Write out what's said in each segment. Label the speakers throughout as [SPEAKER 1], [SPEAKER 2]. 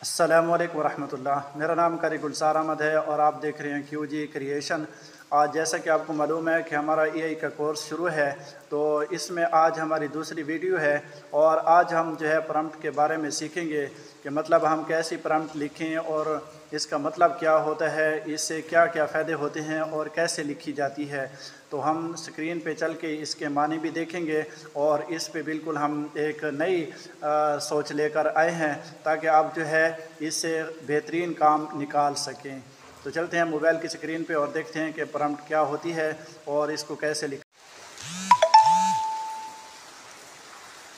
[SPEAKER 1] अस्सलामु अलैकुम वरहमतुल्लाह। मेरा नाम कारी गुलजार अहमद है और आप देख रहे हैं QG क्रिएशन। आज जैसा कि आपको मालूम है कि हमारा AI का कोर्स शुरू है, तो इसमें आज हमारी दूसरी वीडियो है और आज हम जो है प्रॉम्प्ट के बारे में सीखेंगे कि मतलब हम कैसी प्रॉम्प्ट लिखें और इसका मतलब क्या होता है, इससे क्या क्या फ़ायदे होते हैं और कैसे लिखी जाती है। तो हम स्क्रीन पे चल के इसके मानी भी देखेंगे और इस पे बिल्कुल हम एक नई सोच लेकर आए हैं ताकि आप जो है इससे बेहतरीन काम निकाल सकें। तो चलते हैं मोबाइल की स्क्रीन पे और देखते हैं कि प्रॉम्प्ट क्या होती है और इसको कैसे लिख।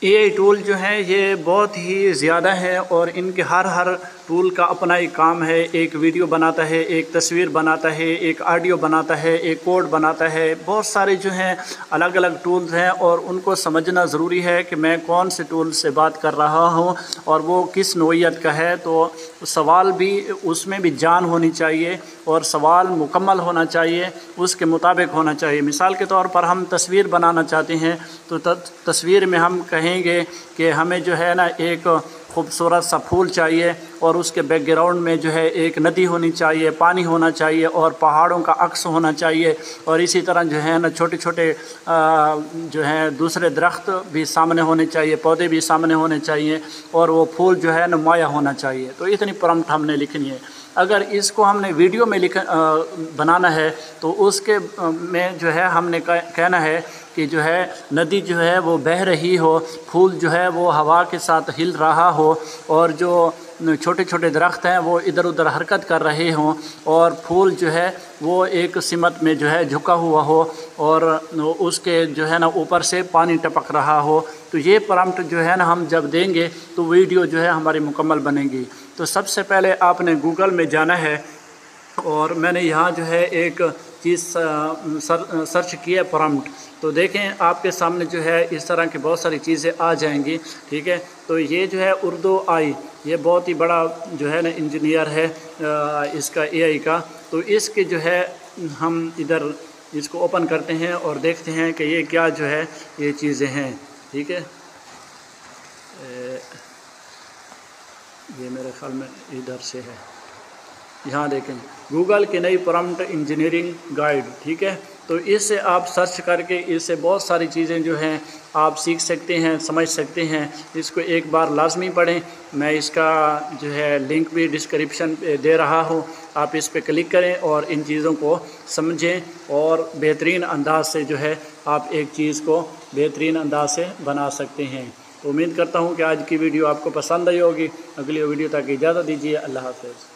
[SPEAKER 1] AI टूल जो है ये बहुत ही ज़्यादा है और इनके हर टूल का अपना ही काम है। एक वीडियो बनाता है, एक तस्वीर बनाता है, एक ऑडियो बनाता है, एक कोड बनाता है। बहुत सारे जो हैं अलग अलग टूल्स हैं और उनको समझना ज़रूरी है कि मैं कौन से टूल से बात कर रहा हूं और वो किस नोयत का है। तो सवाल भी उसमें भी जान होनी चाहिए और सवाल मुकम्मल होना चाहिए, उसके मुताबिक होना चाहिए। मिसाल के तौर पर हम तस्वीर बनाना चाहते हैं तो तस्वीर में हम कहेंगे कि हमें जो है ना एक खूबसूरत सा फूल चाहिए और उसके बैकग्राउंड में जो है एक नदी होनी चाहिए, पानी होना चाहिए और पहाड़ों का अक्स होना चाहिए और इसी तरह जो है ना छोटे छोटे जो है दूसरे दरख्त भी सामने होने चाहिए, पौधे भी सामने होने चाहिए और वो फूल जो है नुमाया होना चाहिए। तो इतनी प्रॉम्प्ट हमने लिखनी है। अगर इसको हमने वीडियो में बनाना है तो उसके में जो है हमने कहना है कि जो है नदी जो है वो बह रही हो, फूल जो है वो हवा के साथ हिल रहा हो और जो छोटे छोटे दरख्त हैं वो इधर उधर हरकत कर रहे हों और फूल जो है वो एक सिमत में जो है झुका हुआ हो और उसके जो है ना ऊपर से पानी टपक रहा हो। तो ये प्रॉम्प्ट जो है ना हम जब देंगे तो वीडियो जो है हमारी मुकम्मल बनेगी। तो सबसे पहले आपने गूगल में जाना है और मैंने यहाँ जो है एक चीज़ सर्च किया प्रॉम्प्ट। तो देखें आपके सामने जो है इस तरह की बहुत सारी चीज़ें आ जाएंगी, ठीक है। तो ये जो है उर्दू आई, ये बहुत ही बड़ा जो है ना इंजीनियर है इसका AI का। तो इसके जो है हम इधर इसको ओपन करते हैं और देखते हैं कि ये क्या जो है ये चीज़ें हैं, ठीक है। ये मेरे ख्याल में इधर से है, यहाँ देखें गूगल की नई प्रॉम्प्ट इंजीनियरिंग गाइड, ठीक है। तो इससे आप सर्च करके इससे बहुत सारी चीज़ें जो हैं आप सीख सकते हैं, समझ सकते हैं। इसको एक बार लाजमी पढ़ें। मैं इसका जो है लिंक भी डिस्क्रिप्शन पे दे रहा हूँ, आप इस पर क्लिक करें और इन चीज़ों को समझें और बेहतरीन अंदाज से जो है आप एक चीज़ को बेहतरीन अंदाज से बना सकते हैं। उम्मीद करता हूँ कि आज की वीडियो आपको पसंद आई होगी। अगली वीडियो तक इजाज़त दीजिए। अल्लाह हाफ़िज़।